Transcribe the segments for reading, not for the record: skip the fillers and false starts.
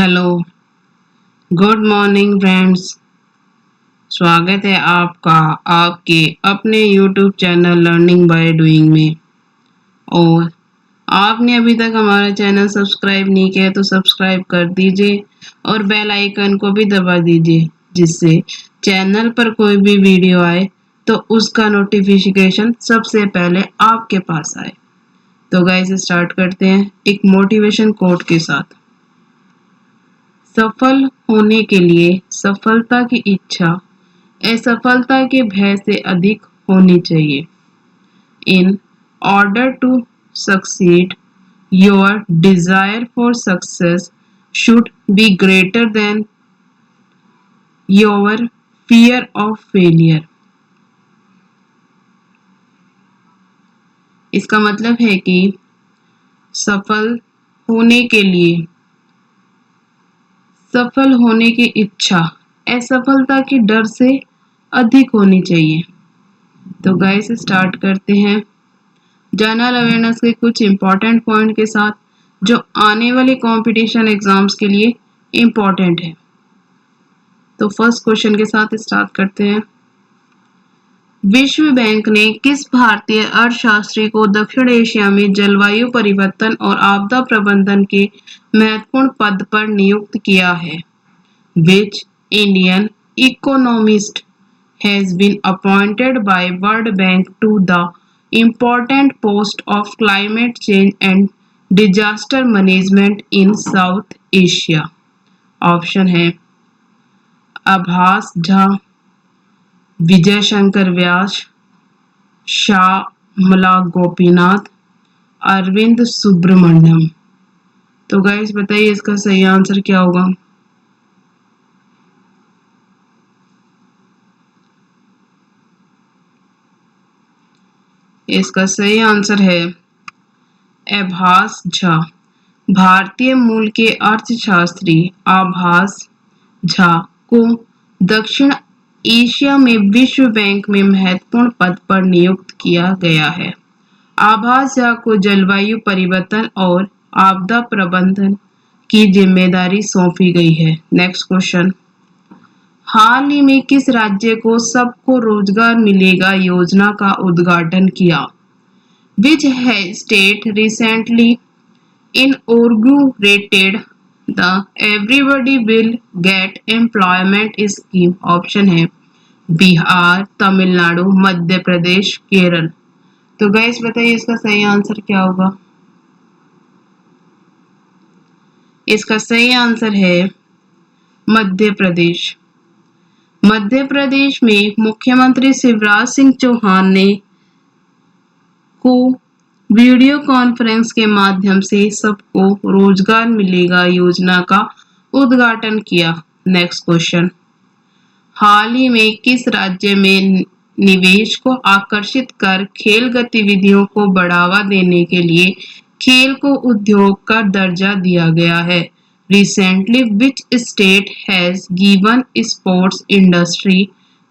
Hello, good morning friends. स्वागत है आपका आपके अपने YouTube channel learning by doing में। और आपने अभी तक हमारा चैनल सब्सक्राइब नहीं किया तो सब्सक्राइब कर दीजिए और बेल आइकन को भी दबा दीजिए, जिससे चैनल पर कोई भी वीडियो आए तो उसका नोटिफिकेशन सबसे पहले आपके पास आए। तो गाइस स्टार्ट करते हैं एक मोटिवेशन कोट के साथ। सफल होने के लिए सफलता की इच्छा असफलता के भय से अधिक होनी चाहिए। In order to succeed, your desire for success should be greater than your fear of failure. इसका मतलब है कि सफल होने के लिए सफल होने की इच्छा असफलता के डर से अधिक होनी चाहिए। तो गाइस स्टार्ट करते हैं जनरल अवेयरनेस के कुछ इंपॉर्टेंट पॉइंट के साथ, जो आने वाले कंपटीशन एग्जाम्स के लिए इंपॉर्टेंट है। तो फर्स्ट क्वेश्चन के साथ स्टार्ट करते हैं। विश्व बैंक ने किस भारतीय अर्थशास्त्री को दक्षिण एशिया में जलवायु परिवर्तन और आपदा प्रबंधन के महत्वपूर्ण पद पर नियुक्त किया है? Which Indian economist has been appointed by World Bank to the important post of climate change and disaster management in South Asia? Option है आभास झा, विजय शंकर व्यास, श्यामला गोपीनाथ, अरविंद सुब्रमण्यम। तो गाइस बताइए इसका सही आंसर क्या होगा? इसका सही आंसर है आभास झा। भारतीय मूल के अर्थशास्त्री आभास झा को दक्षिण एशिया में विश्व बैंक में महत्वपूर्ण पद पर नियुक्त किया गया है। आभास झा को जलवायु परिवर्तन और आपदा प्रबंधन की जिम्मेदारी सौंपी गई है। Next question. हाल ही में किस राज्य को सबको रोजगार मिलेगा योजना का उद्घाटन किया? Which state recently inaugurated the Everybody Will Get Employment Scheme? Option है बिहार, तमिलनाडु, मध्य प्रदेश, केरल। तो गाइस बताइए इसका सही आंसर क्या होगा? इसका सही आंसर है मध्य प्रदेश। मध्य प्रदेश में मुख्यमंत्री शिवराज सिंह चौहान ने को वीडियो कॉन्फ्रेंस के माध्यम से सबको रोजगार मिलेगा योजना का उद्घाटन किया। Next question. हाल ही में किस राज्य में निवेश को आकर्षित कर खेल गतिविधियों को बढ़ावा देने के लिए खेल को उद्योग का दर्जा दिया गया है? Recently, which state has given sports industry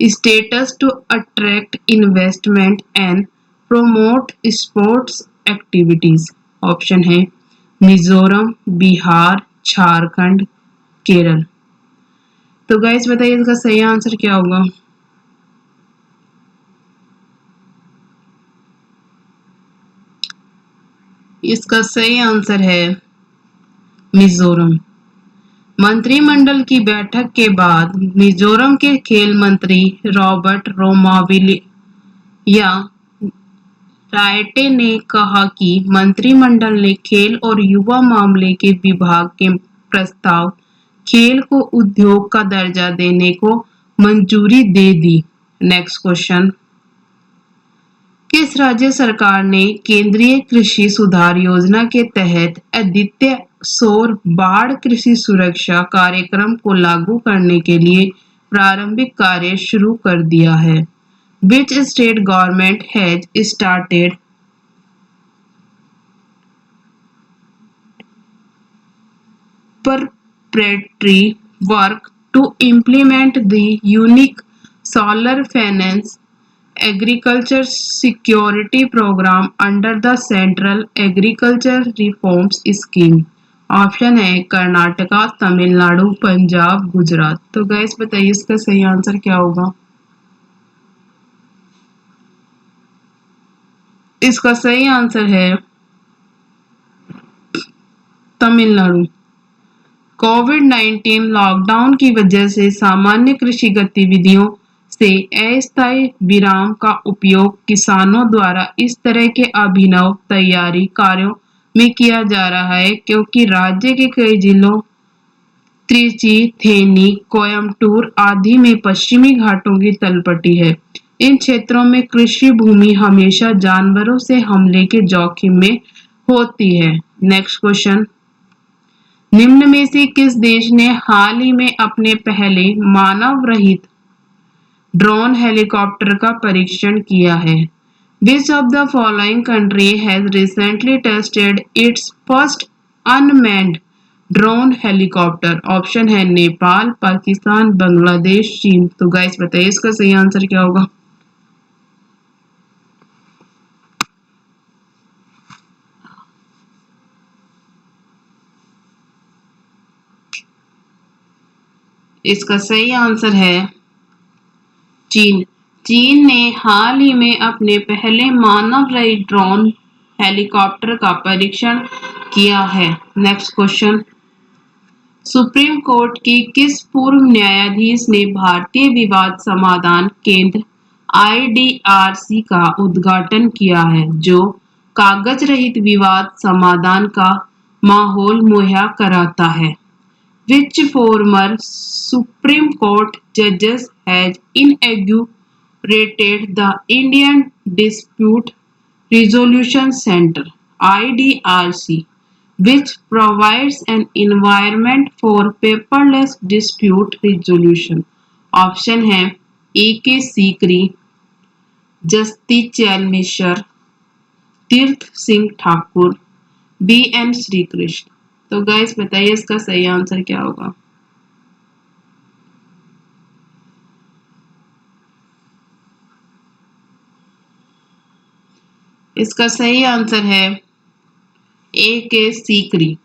status to attract investment and promote sports activities? Option है मिजोरम, बिहार, झारखंड, केरल। तो गाइस बताइए इसका सही आंसर क्या होगा? इसका सही आंसर है मिजोरम। मंत्रिमंडल की बैठक के बाद मिजोरम के खेल मंत्री रॉबर्ट रोमाविलिया रायटे ने कहा कि मंत्रिमंडल ने खेल और युवा मामले के विभाग के प्रस्ताव खेल को उद्योग का दर्जा देने को मंजूरी दे दी। Next question. किस राज्य सरकार ने केंद्रीय कृषि सुधार योजना के तहत आदित्य सौर बाढ़ कृषि सुरक्षा कार्यक्रम को लागू करने के लिए प्रारंभिक कार्य शुरू कर दिया है? Which state government has started preparatory work to implement the unique solar finance agriculture security program under the Central Agriculture Reforms Scheme? Option है कर्नाटका, तमिलनाडु, पंजाब, गुजरात। तो गाइस बताइए इसका सही आंसर क्या होगा। इसका सही आंसर है तमिलनाडु। कोविड-19 लॉकडाउन की वजह से सामान्य कृषि गतिविधियों से अस्थायी विराम का उपयोग किसानों द्वारा इस तरह के अभिनव तैयारी कार्यों में किया जा रहा है, क्योंकि राज्य के कई जिलों त्रिची, थेनी, कोयम्बटूर आदि में पश्चिमी घाटों की तलपटी है। इन क्षेत्रों में कृषि भूमि हमेशा जानवरों से हमले के जोखिम में होती है। नेक्स्ट क्वेश्चन, निम्न में से किस देश ने हाल ही में अपने पहले मानव रहित ड्रोन हेलीकॉप्टर का परीक्षण किया है? Which of the following country has recently tested its first unmanned drone helicopter? Option है नेपाल, पाकिस्तान, बांग्लादेश, चीन। तो गाइस बताइए इसका सही आंसर क्या होगा। इसका सही आंसर है चीन। चीन ने हाल ही में अपने पहले मानव रहित ड्रोन हेलीकॉप्टर का परीक्षण किया है। नेक्स्ट क्वेश्चन, सुप्रीम कोर्ट के किस पूर्व न्यायाधीश ने भारतीय विवाद समाधान केंद्र IDRC का उद्घाटन किया है, जो कागज रहित विवाद समाधान का माहौल मुहैया कराता है? Which former Supreme Court judges has inaugurated the Indian Dispute Resolution Center (IDRC), which provides an environment for paperless dispute resolution? Option है AK सीकरी, जस्ती चैल मिश्र, तीर्थ सिंह ठाकुर, BN श्रीकृष्ण। तो गाइस बताइए इसका सही आंसर क्या होगा। इसका सही आंसर है AK सीकरी।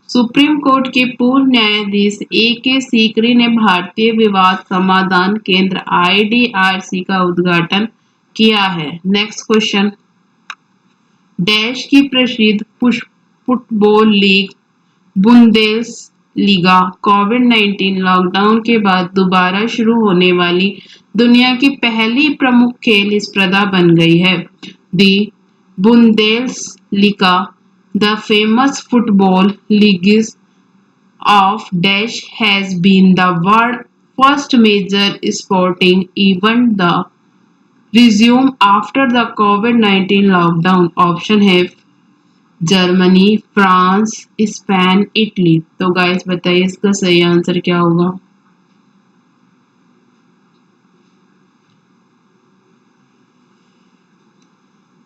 सुप्रीम कोर्ट के पूर्व न्यायाधीश AK सीकरी ने भारतीय विवाद समाधान केंद्र IDRC का उद्घाटन किया है। नेक्स्ट क्वेश्चन, डैश की प्रसिद्ध फुटबॉल लीग बुंदेसलीगा कोविड-19 लॉकडाउन के बाद दोबारा शुरू होने वाली दुनिया की पहली प्रमुख खेल स्पर्धा बन गई है। The Bundesliga, the famous football league of Dash has been the world's first major sporting event the resume after the COVID-19 lockdown. Option है जर्मनी, फ्रांस, स्पेन, इटली। तो गाइस बताइए इसका सही आंसर क्या होगा।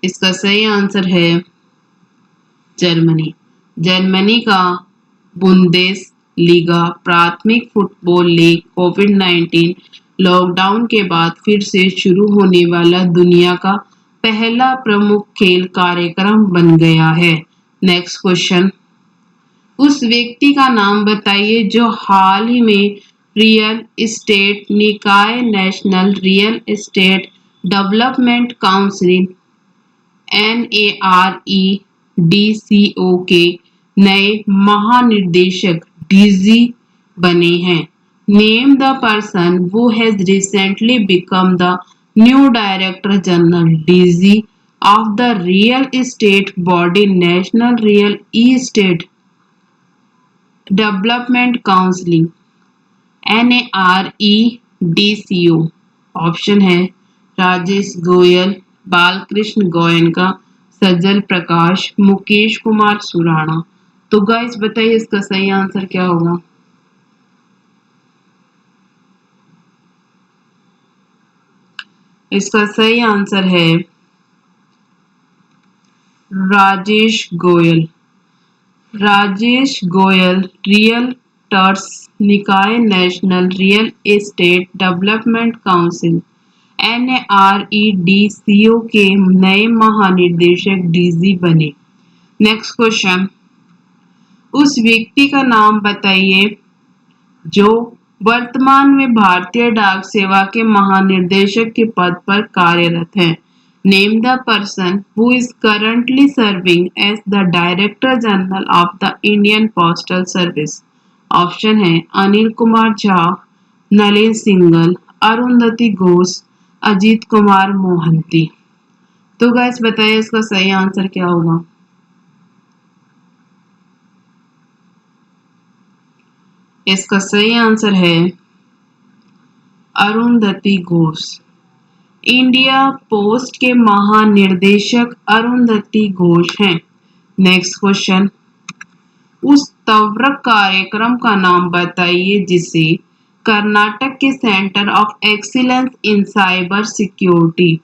इसका सही आंसर है जर्मनी। जर्मनी का बुंदेसलीगा प्राथमिक फुटबॉल लीग कोविड-19 लॉकडाउन के बाद फिर से शुरू होने वाला दुनिया का पहला प्रमुख खेल कार्यक्रम बन गया है। नेक्स्ट क्वेश्चन, उस व्यक्ति का नाम बताइए जो हाल ही में रियल एस्टेट निकाय national real estate development council NAREDCO के नए महानिदेशक DG बने हैं। Name the person who has recently become the new Director General DG of the real estate body National Real Estate Development Council NAREDCO। Option है राजेश गोयल, बालकृष्ण गोयनका, सज्जल प्रकाश, मुकेश कुमार सुराणा। तो guys बताइए इसका सही आंसर क्या होगा। इसका सही आंसर है राजेश गोयल। राजेश गोयल रियल्टर्स निकाय national real estate development council NAREDCO के नए महानिदेशक DG बने। नेक्स्ट क्वेश्चन, उस व्यक्ति का नाम बताइए जो वर्तमान में भारतीय डाक सेवा के महानिदेशक के पद पर कार्यरत है। Name the person who is currently serving as the director general of the Indian postal service. Option है अनिल कुमार झा, नलिन सिंघल, अरुंधति घोष, अजीत कुमार मोहंती। तो गाइस बताइए इसका सही आंसर क्या होगा। इसका सही आंसर है अरुंधति घोष। इंडिया पोस्ट के महानिर्देशक अरुंधति घोष हैं। नेक्स्ट क्वेश्चन, उस त्वरक कार्यक्रम का नाम बताइए जिसे कर्नाटक के centre of excellence in cyber security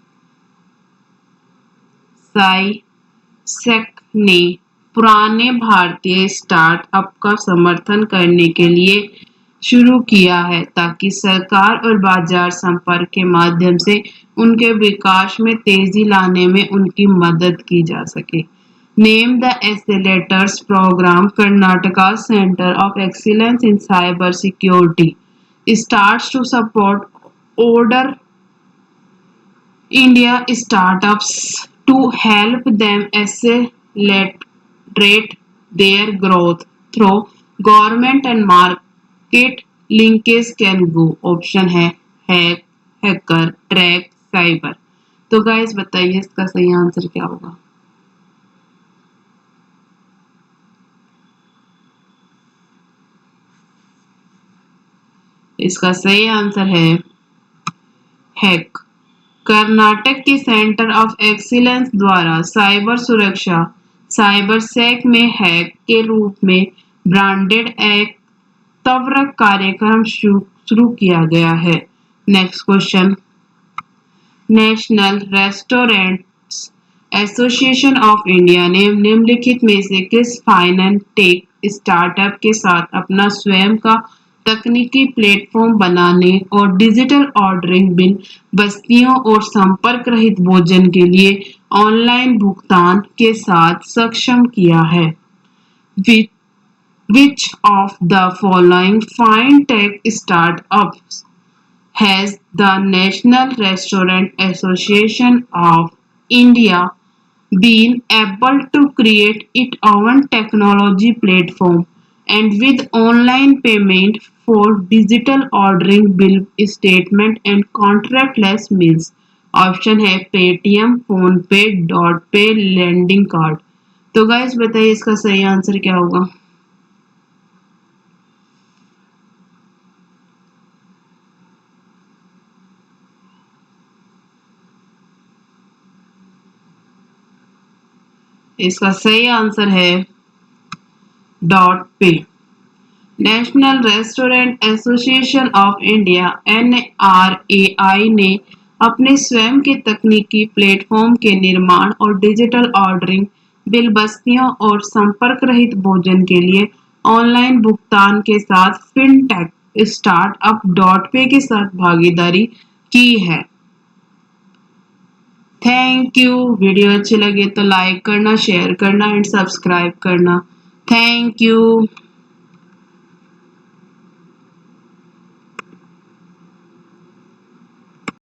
CySecK ने पुराने भारतीय स्टार्टअप का समर्थन करने के लिए शुरू किया है ताकि सरकार और बाजार संपर्क के माध्यम से उनके विकास में तेजी लाने में उनकी मदद की जा सके। Name the accelerators programme Karnataka centre of excellence in cyber security starts to support older India startups to help them accelerate their growth through government and market linkage can go। Option है हैक, हैकर, ट्रैक, साइबर। तो guys बताइए इसका सही answer क्या होगा। इसका सही answer है हैक। कर्नाटक के सेंटर ऑफ एक्सीलेंस द्वारा साइबर सुरक्षा साइबर सेक में हैक के रूप में ब्रांडेड एक त्वरक कार्यक्रम शुरू किया गया है। Next question, national restaurants association of India ने निम्नलिखित में से किस फाइनटेक स्टार्टअप के साथ अपना स्वयं का तकनीकी प्लेटफॉर्म बनाने और डिजिटल ऑर्डरिंग बिन बस्तियों और संपर्क रहित भोजन के लिए ऑनलाइन भुगतान के साथ सक्षम किया है। Which of the following fintech startups has the National Restaurant Association of India been able to create its own technology platform and with online payment for digital ordering, bill statement and contactless meals? Option है Paytm, phone पे, dot पे, landing card. तो guys बताइए इसका सही answer क्या होगा। इसका सही आंसर है डॉट पे। National restaurant association of India NRAI ने अपने स्वयं के तकनीकी प्लेटफॉर्म के निर्माण और डिजिटल ऑर्डरिंग, बिल बस्तियों और संपर्क रहित भोजन के लिए ऑनलाइन भुगतान के साथ फिनटेक स्टार्टअप डॉट पे के साथ भागीदारी की है। Thank you. वीडियो अच्छी लगे तो लाइक करना, शेयर करना एंड सब्सक्राइब करना। Thank you.